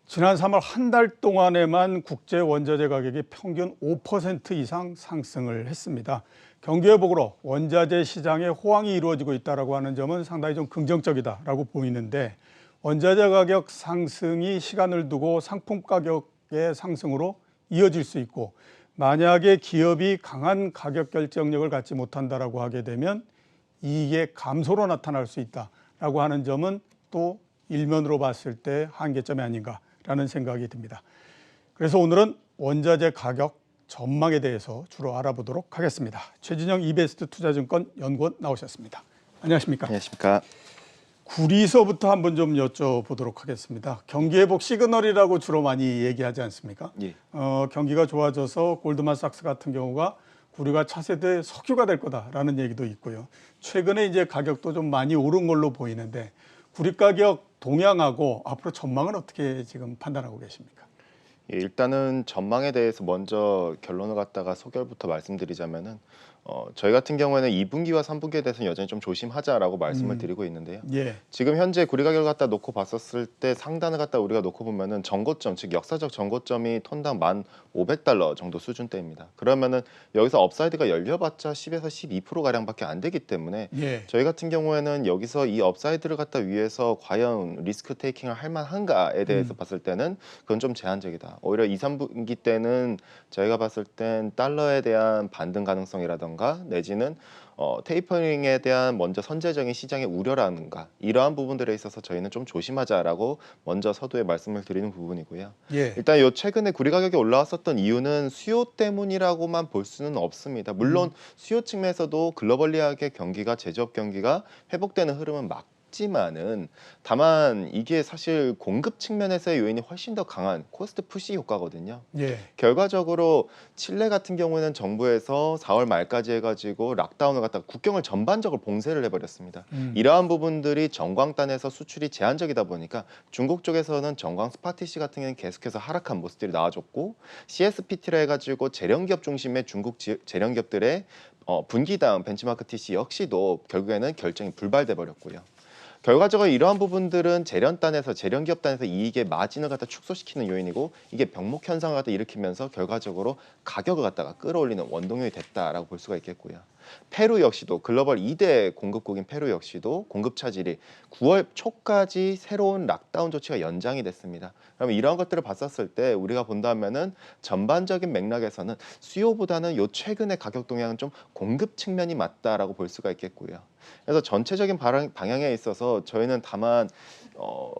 지난 3월 한 달 동안에만 국제 원자재 가격이 평균 5% 이상 상승을 했습니다. 경기 회복으로 원자재 시장에 호황이 이루어지고 있다고 하는 점은 상당히 좀 긍정적이다라고 보이는데, 원자재 가격 상승이 시간을 두고 상품 가격의 상승으로 이어질 수 있고, 만약에 기업이 강한 가격 결정력을 갖지 못한다라고 하게 되면 이익의 감소로 나타날 수 있다라고 하는 점은 또 일면으로 봤을 때 한계점이 아닌가라는 생각이 듭니다. 그래서 오늘은 원자재 가격 전망에 대해서 주로 알아보도록 하겠습니다. 최진영 이베스트 투자증권 연구원 나오셨습니다. 안녕하십니까? 안녕하십니까? 구리서부터 한번 좀 여쭤보도록 하겠습니다. 경기 회복 시그널이라고 주로 많이 얘기하지 않습니까? 예. 경기가 좋아져서 골드만삭스 같은 경우가 구리가 차세대 석유가 될 거다라는 얘기도 있고요. 최근에 이제 가격도 좀 많이 오른 걸로 보이는데, 구리 가격 동향하고 앞으로 전망은 어떻게 지금 판단하고 계십니까? 예, 일단은 전망에 대해서 먼저 결론을 갖다가 소결부터 말씀드리자면은 저희 같은 경우에는 2분기와 3분기에 대해서는 여전히 좀 조심하자라고 말씀을 드리고 있는데요. 예. 지금 현재 구리 가격을 갖다 놓고 봤었을 때 상단을 갖다 우리가 놓고 보면은 전고점, 즉 역사적 전고점이 톤당 1,500달러 정도 수준대입니다. 그러면은 여기서 업사이드가 열려봤자 10에서 12% 가량밖에 안 되기 때문에 예. 저희 같은 경우에는 여기서 이 업사이드를 갖다 위해서 과연 리스크 테이킹을 할 만한가에 대해서 봤을 때는 그건 좀 제한적이다. 오히려 2, 3분기 때는 저희가 봤을 땐 달러에 대한 반등 가능성이라던가 내지는 테이퍼링에 대한 먼저 선제적인 시장의 우려라는가, 이러한 부분들에 있어서 저희는 좀 조심하자라고 먼저 서두에 말씀을 드리는 부분이고요. 예. 일단 요 최근에 구리 가격이 올라왔었던 이유는 수요 때문이라고만 볼 수는 없습니다. 물론 수요 측면에서도 글로벌리하게 경기가, 제조업 경기가 회복되는 흐름은 맞지만은, 다만 이게 사실 공급 측면에서의 요인이 훨씬 더 강한 코스트 푸시 효과거든요. 예. 결과적으로 칠레 같은 경우에는 정부에서 4월 말까지 해가지고 락다운을 갖다가 국경을 전반적으로 봉쇄를 해버렸습니다. 이러한 부분들이 전광단에서 수출이 제한적이다 보니까 중국 쪽에서는 전광 스파티시 같은 경우는 계속해서 하락한 모습들이 나와줬고, CSPT라 해가지고 재련기업 중심의 중국 재련기업들의 분기당 벤치마크 TC 역시도 결국에는 결정이 불발돼 버렸고요. 결과적으로 이러한 부분들은 재련단에서, 재련기업단에서 이익의 마진을 갖다 축소시키는 요인이고, 이게 병목 현상을 갖다 일으키면서 결과적으로 가격을 갖다가 끌어올리는 원동력이 됐다라고 볼 수가 있겠고요. 페루 역시도, 글로벌 2대 공급국인 페루 역시도 공급 차질이 9월 초까지 새로운 락다운 조치가 연장이 됐습니다. 그러면 이러한 것들을 봤었을 때 우리가 본다면은 전반적인 맥락에서는 수요보다는 요 최근의 가격 동향은 좀 공급 측면이 맞다라고 볼 수가 있겠고요. 그래서 전체적인 방향에 있어서 저희는 다만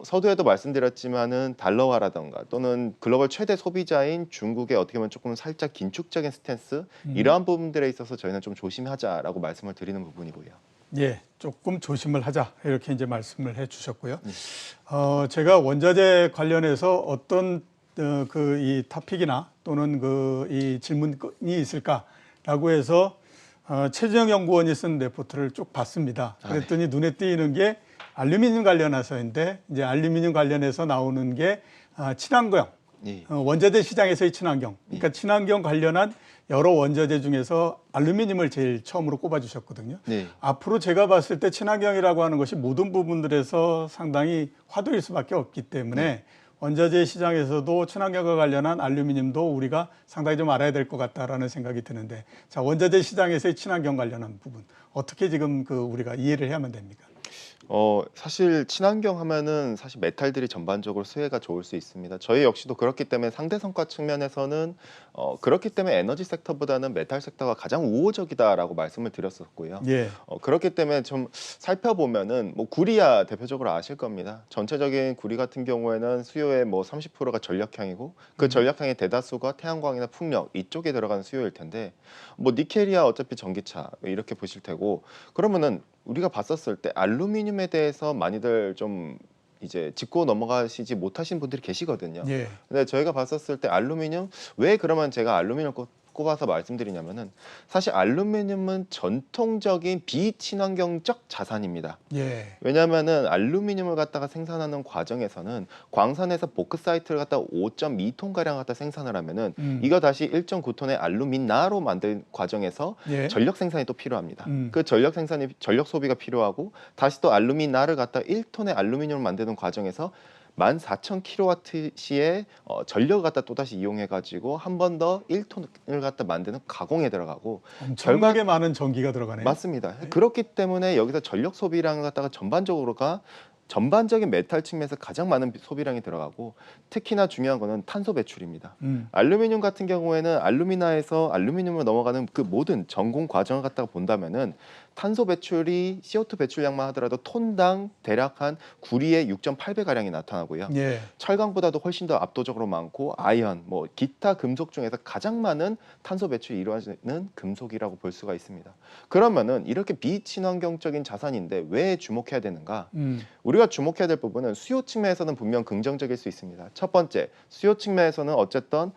서두에도 말씀드렸지만은 달러화라던가 또는 글로벌 최대 소비자인 중국의 어떻게 보면 조금 살짝 긴축적인 스탠스, 이러한 부분들에 있어서 저희는 좀 조심하자라고 말씀을 드리는 부분이고요. 예, 조금 조심을 하자, 이렇게 이제 말씀을 해주셨고요. 제가 원자재 관련해서 어떤 이 토픽이나 또는 이 질문이 있을까라고 해서 최진영 연구원이 쓴 레포트를 쭉 봤습니다. 그랬더니 눈에 띄는 게 알루미늄 관련해서인데, 이제 알루미늄 관련해서 나오는 게 친환경, 예. 원자재 시장에서의 친환경. 그러니까 친환경 관련한 여러 원자재 중에서 알루미늄을 제일 처음으로 꼽아주셨거든요. 네. 앞으로 제가 봤을 때 친환경이라고 하는 것이 모든 부분들에서 상당히 화두일 수밖에 없기 때문에 원자재 시장에서도 친환경과 관련한 알루미늄도 우리가 상당히 좀 알아야 될 것 같다라는 생각이 드는데, 자, 원자재 시장에서의 친환경 관련한 부분 어떻게 지금 우리가 이해를 해야만 됩니까? 사실 친환경 하면은 사실 메탈들이 전반적으로 수혜가 좋을 수 있습니다. 저희 역시도 그렇기 때문에 상대 성과 측면에서는 그렇기 때문에 에너지 섹터보다는 메탈 섹터가 가장 우호적이다라고 말씀을 드렸었고요. 예. 그렇기 때문에 좀 살펴보면은 뭐 구리야 대표적으로 아실 겁니다. 전체적인 구리 같은 경우에는 수요의 뭐 30%가 전력향이고, 그 전력향의 대다수가 태양광이나 풍력 이쪽에 들어가는 수요일 텐데, 뭐 니켈이야 어차피 전기차 이렇게 보실 테고, 그러면은 우리가 봤었을 때 알루미늄에 대해서 많이들 좀 이제 짚고 넘어가시지 못하신 분들이 계시거든요. 예. 근데 저희가 봤었을 때 알루미늄, 왜 그러면 제가 알루미늄 꼽아서 말씀드리냐면은, 사실 알루미늄은 전통적인 비친환경적 자산입니다. 예. 왜냐하면은 알루미늄을 갖다가 생산하는 과정에서는 광산에서 보크사이트를 갖다가 5.2톤 가량 갖다 생산을 하면은 이거 다시 1.9톤의 알루미나로 만든 과정에서 예. 전력 생산이 또 필요합니다. 그 전력 소비가 필요하고, 다시 또 알루미나를 갖다 1톤의 알루미늄을 만드는 과정에서 14,000kWh의 전력을 갖다 또다시 이용해가지고 한 번 더 1톤을 갖다 만드는 가공에 들어가고 엄청나게 많은 전기가 들어가네요. 맞습니다. 그렇기 때문에 여기서 전력 소비량을 갖다가 전반적인 메탈 측면에서 가장 많은 소비량이 들어가고 특히나 중요한 거는 탄소 배출입니다. 알루미늄 같은 경우에는 알루미나에서 알루미늄으로 넘어가는 그 모든 전공 과정을 갖다가 본다면은 탄소 배출이 CO2 배출량만 하더라도 톤당 대략 한 구리의 6.8배 가량이 나타나고요. 예. 철강보다도 훨씬 더 압도적으로 많고 아이언, 뭐 기타 금속 중에서 가장 많은 탄소 배출이 이루어지는 금속이라고 볼 수가 있습니다. 그러면은 이렇게 비친환경적인 자산인데 왜 주목해야 되는가? 우리가 주목해야 될 부분은 수요 측면에서는 분명 긍정적일 수 있습니다. 첫 번째, 수요 측면에서는 어쨌든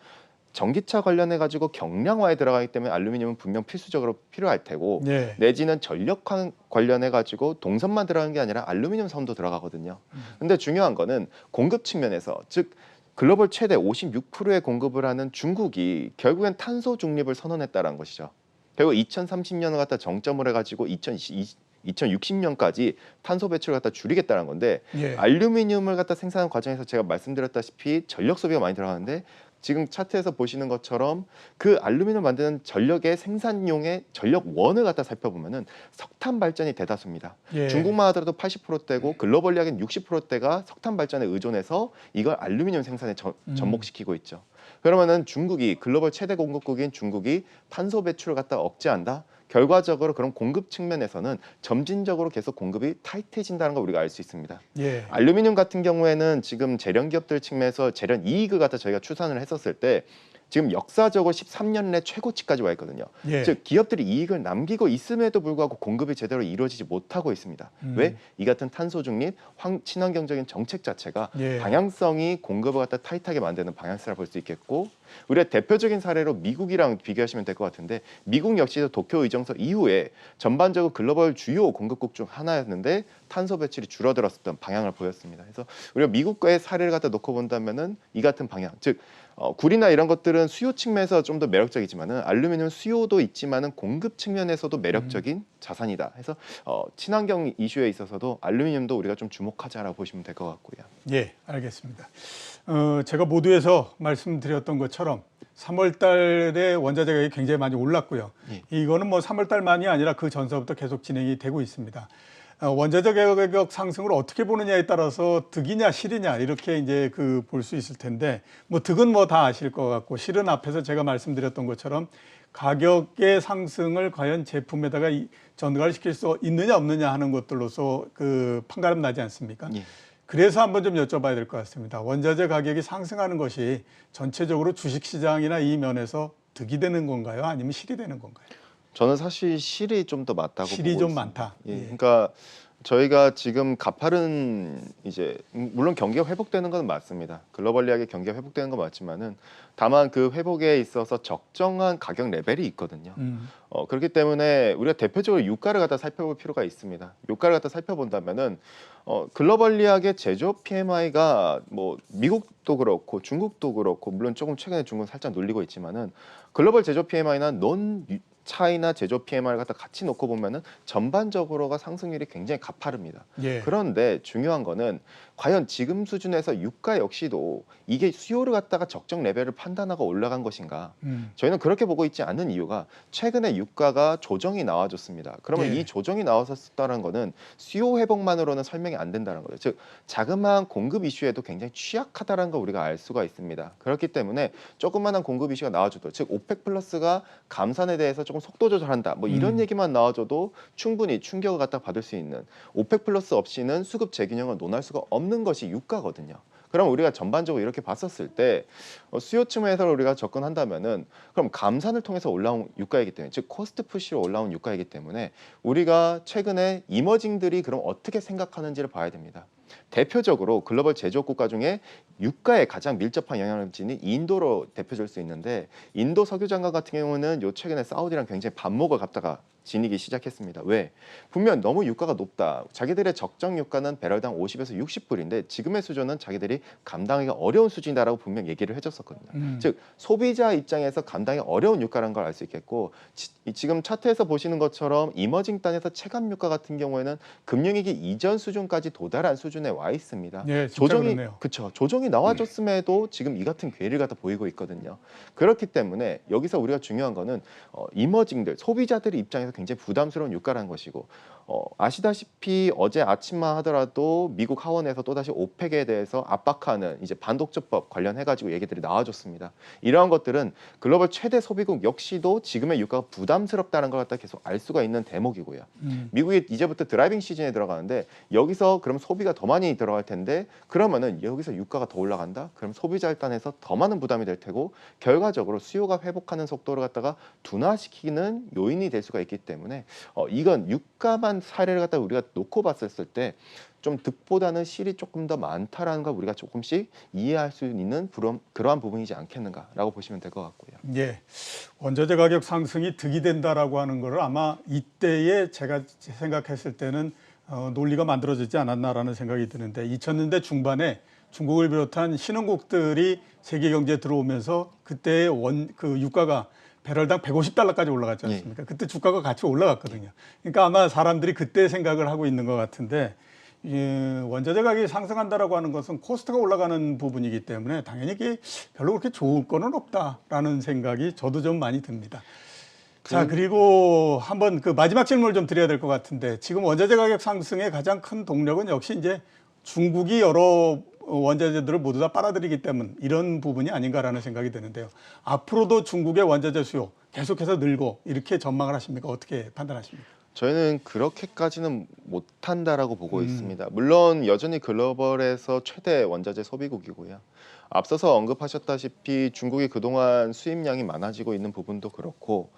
전기차 관련해 가지고 경량화에 들어가기 때문에 알루미늄은 분명 필수적으로 필요할 테고 예. 내지는 전력 관련해 가지고 동선만 들어가는 게 아니라 알루미늄 선도 들어가거든요. 근데 중요한 거는 공급 측면에서 즉 글로벌 최대 56%의 공급을 하는 중국이 결국엔 탄소 중립을 선언했다는 것이죠. 결국 2030년을 갖다 정점을 해가지고 2060년까지 탄소 배출을 갖다 줄이겠다는 건데 예. 알루미늄을 갖다 생산하는 과정에서 제가 말씀드렸다시피 전력 소비가 많이 들어가는데 지금 차트에서 보시는 것처럼 그 알루미늄 만드는 전력의 생산용의 전력원을 갖다 살펴보면은 석탄 발전이 대다수입니다. 예. 중국만 하더라도 80%대고 글로벌리 하긴 60%대가 석탄 발전에 의존해서 이걸 알루미늄 생산에 접목시키고 있죠. 그러면은 중국이 글로벌 최대 공급국인 중국이 탄소 배출을 갖다 억제한다. 결과적으로 그런 공급 측면에서는 점진적으로 계속 공급이 타이트해진다는 걸 우리가 알 수 있습니다. 예. 알루미늄 같은 경우에는 지금 재련 기업들 측면에서 재련 이익을 갖다 저희가 추산을 했었을 때 지금 역사적으로 13년 내 최고치까지 와 있거든요. 예. 즉 기업들이 이익을 남기고 있음에도 불구하고 공급이 제대로 이루어지지 못하고 있습니다. 왜? 이 같은 탄소 중립, 친환경적인 정책 자체가 예. 방향성이 공급을 갖다 타이트하게 만드는 방향성을 볼 수 있겠고 우리가 대표적인 사례로 미국이랑 비교하시면 될 것 같은데 미국 역시도 도쿄 의정서 이후에 전반적으로 글로벌 주요 공급국 중 하나였는데 탄소 배출이 줄어들었던 방향을 보였습니다. 그래서 우리가 미국과의 사례를 갖다 놓고 본다면은 이 같은 방향, 즉 구리나 이런 것들은 수요 측면에서 좀 더 매력적이지만은 알루미늄 수요도 있지만은 공급 측면에서도 매력적인 자산이다. 해서 친환경 이슈에 있어서도 알루미늄도 우리가 좀 주목하자라고 보시면 될 것 같고요. 예, 알겠습니다. 제가 모두에서 말씀드렸던 것처럼 3월 달에 원자재 가격이 굉장히 많이 올랐고요. 예. 이거는 뭐 3월 달만이 아니라 그 전서부터 계속 진행이 되고 있습니다. 원자재 가격 상승을 어떻게 보느냐에 따라서 득이냐 실이냐 이렇게 이제 볼 수 있을 텐데 뭐 득은 뭐 다 아실 것 같고 실은 앞에서 제가 말씀드렸던 것처럼 가격의 상승을 과연 제품에다가 전가를 시킬 수 있느냐 없느냐 하는 것들로서 판가름 나지 않습니까? 예. 그래서 한번 좀 여쭤봐야 될 것 같습니다. 원자재 가격이 상승하는 것이 전체적으로 주식시장이나 이 면에서 득이 되는 건가요? 아니면 실이 되는 건가요? 저는 사실 실이 좀 더 맞다고 실이 보고 좀 있습니다. 많다. 예, 예. 그러니까 저희가 지금 가파른 이제 물론 경기가 회복되는 건 맞습니다. 글로벌리하게 경기가 회복되는 건 맞지만은 다만 그 회복에 있어서 적정한 가격 레벨이 있거든요. 그렇기 때문에 우리가 대표적으로 유가를 갖다 살펴볼 필요가 있습니다. 유가를 갖다 살펴본다면은 글로벌리하게 제조업 PMI가 뭐 미국도 그렇고 중국도 그렇고 물론 조금 최근에 중국은 살짝 눌리고 있지만은 글로벌 제조업 PMI나 논 차이나 제조업 PMI를 갖다 같이 놓고 보면은 전반적으로가 상승률이 굉장히 가파릅니다. 예. 그런데 중요한 거는 과연 지금 수준에서 유가 역시도 이게 수요를 갖다가 적정 레벨을 판단하고 올라간 것인가? 저희는 그렇게 보고 있지 않는 이유가 최근에 유가가 조정이 나와줬습니다. 그러면 예. 이 조정이 나왔었다는 거는 수요 회복만으로는 설명이 안 된다는 거예요. 즉 자그마한 공급 이슈에도 굉장히 취약하다는 걸 우리가 알 수가 있습니다. 그렇기 때문에 조그마한 공급 이슈가 나와줘도 즉 오펙 플러스가 감산에 대해서 조금 속도 조절한다. 뭐 이런 얘기만 나와줘도 충분히 충격을 갖다 받을 수 있는 오펙 플러스 없이는 수급 재균형을 논할 수가 없는 것이 유가거든요. 그럼 우리가 전반적으로 이렇게 봤었을 때 수요 측면에서 우리가 접근한다면은 그럼 감산을 통해서 올라온 유가이기 때문에 즉 코스트 푸시로 올라온 유가이기 때문에 우리가 최근에 이머징들이 그럼 어떻게 생각하는지를 봐야 됩니다. 대표적으로 글로벌 제조업 국가 중에 유가에 가장 밀접한 영향을 지닌 인도로 대표될 수 있는데 인도 석유 장관 같은 경우는 요 최근에 사우디랑 굉장히 반목을 갖다가 지니기 시작했습니다. 왜? 분명 너무 유가가 높다. 자기들의 적정 유가는 배럴당 50에서 60불인데 지금의 수준은 자기들이 감당하기가 어려운 수준이다라고 분명 얘기를 해줬었거든요. 있었거든요. 즉 소비자 입장에서 감당이 어려운 유가라는 걸 알 수 있겠고 지금 차트에서 보시는 것처럼 이머징 단에서 체감 유가 같은 경우에는 금융위기 이전 수준까지 도달한 수준에 와 있습니다. 예, 진짜 조정이 그렇네요. 그렇죠. 조정이 나와줬음에도 지금 이 같은 괴리를 갖다 보이고 있거든요. 그렇기 때문에 여기서 우리가 중요한 거는 이머징들 소비자들의 입장에서 굉장히 부담스러운 유가라는 것이고 아시다시피 어제 아침만 하더라도 미국 하원에서 또다시 오펙에 대해서 압박하는 이제 반독점법 관련해 가지고 얘기들이 나와줬습니다. 이러한 것들은 글로벌 최대 소비국 역시도 지금의 유가가 부담스럽다는 걸 갖다 계속 알 수가 있는 대목이고요. 미국이 이제부터 드라이빙 시즌에 들어가는데 여기서 그럼 소비가 더 많이 들어갈 텐데 그러면은 여기서 유가가 더 올라간다? 그럼 소비자 일단에서 더 많은 부담이 될 테고 결과적으로 수요가 회복하는 속도를 갖다가 둔화시키는 요인이 될 수가 있기 때문에 이건 유가만 사례를 갖다 우리가 놓고 봤을 때 좀 득보다는 실이 조금 더 많다라는 걸 우리가 조금씩 이해할 수 있는 그러한 부분이지 않겠는가라고 보시면 될 것 같고요. 예, 원자재 가격 상승이 득이 된다라고 하는 거를 아마 이때에 제가 생각했을 때는 논리가 만들어지지 않았나라는 생각이 드는데 2000년대 중반에 중국을 비롯한 신흥국들이 세계 경제에 들어오면서 그때의 그 유가가 배럴당 150달러까지 올라갔지 않습니까? 그때 주가가 같이 올라갔거든요. 그러니까 아마 사람들이 그때 생각을 하고 있는 것 같은데 원자재 가격이 상승한다라고 하는 것은 코스트가 올라가는 부분이기 때문에 당연히 이게 별로 그렇게 좋을 거는 없다라는 생각이 저도 좀 많이 듭니다. 자, 그리고 한번 그 마지막 질문을 좀 드려야 될 것 같은데 지금 원자재 가격 상승의 가장 큰 동력은 역시 이제 중국이 여러 원자재들을 모두 다 빨아들이기 때문 이런 부분이 아닌가라는 생각이 드는데요. 앞으로도 중국의 원자재 수요 계속해서 늘고 이렇게 전망을 하십니까? 어떻게 판단하십니까? 저희는 그렇게까지는 못한다라고 보고 있습니다. 물론 여전히 글로벌에서 최대 원자재 소비국이고요. 앞서서 언급하셨다시피 중국이 그동안 수입량이 많아지고 있는 부분도 그렇고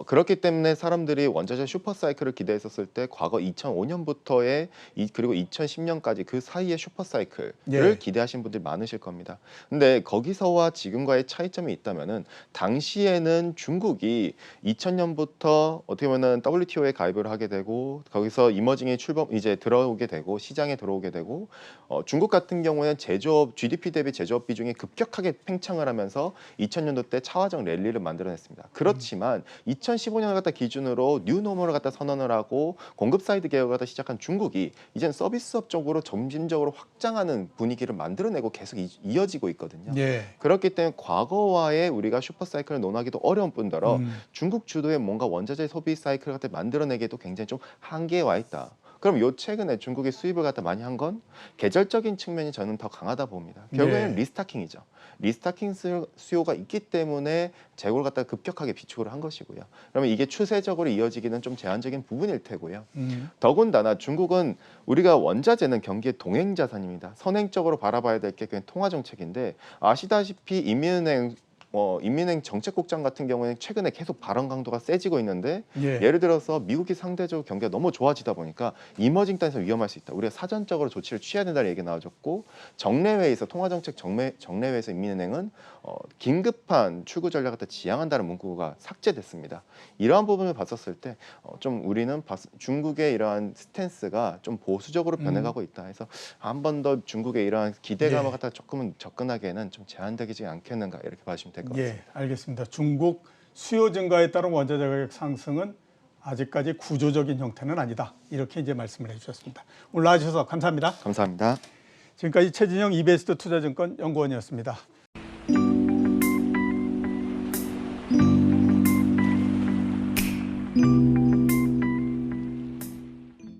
그렇기 때문에 사람들이 원자재 슈퍼사이클을 기대했었을 때 과거 2005년부터의 그리고 2010년까지 그 사이의 슈퍼사이클을 기대하신 분들이 많으실 겁니다. 근데 거기서와 지금과의 차이점이 있다면은 당시에는 중국이 2000년부터 어떻게 보면은 WTO에 가입을 하게 되고 거기서 이머징이 이제 들어오게 되고 시장에 들어오게 되고 중국 같은 경우에는 제조업 GDP 대비 제조업 비중이 급격하게 팽창을 하면서 2000년도 때 차화정 랠리를 만들어냈습니다. 그렇지만 2015년을 갖다 기준으로 뉴노멀을 갖다 선언을 하고 공급 사이드 개혁을 갖다 시작한 중국이 이젠 서비스업 쪽으로 점진적으로 확장하는 분위기를 만들어내고 계속 이어지고 있거든요. 그렇기 때문에 과거와의 우리가 슈퍼사이클을 논하기도 어려운 뿐더러 중국 주도의 뭔가 원자재 소비 사이클을 갖다 만들어내기에도 굉장히 좀 한계에 와 있다. 그럼 요 최근에 중국이 수입을 갖다 많이 한 건 계절적인 측면이 저는 더 강하다 봅니다. 결국에는 리스타킹이죠. 리스타킹 수요가 있기 때문에 재고를 갖다 급격하게 비축을 한 것이고요. 그러면 이게 추세적으로 이어지기는 좀 제한적인 부분일 테고요. 더군다나 중국은 우리가 원자재는 경기의 동행 자산입니다. 선행적으로 바라봐야 될 게 그냥 통화 정책인데 아시다시피 인민은행 정책국장 같은 경우에는 최근에 계속 발언 강도가 세지고 있는데 예를 들어서 미국이 상대적으로 경기가 너무 좋아지다 보니까 이머징 단에서 위험할 수 있다. 우리가 사전적으로 조치를 취해야 된다는 얘기가 나와줬고 정례회에서 통화정책 정례회에서 인민은행은 긴급한 출구 전략을 지향한다는 문구가 삭제됐습니다. 이러한 부분을 봤었을 때 좀 우리는 중국의 이러한 스탠스가 좀 보수적으로 변해가고 있다 해서 한 번 더 중국의 이러한 기대감을 갖다 조금은 접근하기에는 좀 제한되지 않겠는가 이렇게 봐주시면 될 것 같습니다. 알겠습니다. 중국 수요 증가에 따른 원자재 가격 상승은 아직까지 구조적인 형태는 아니다. 이렇게 이제 말씀을 해주셨습니다. 오늘 나와주셔서 감사합니다. 감사합니다. 지금까지 최진영 이베스트 투자증권 연구원이었습니다.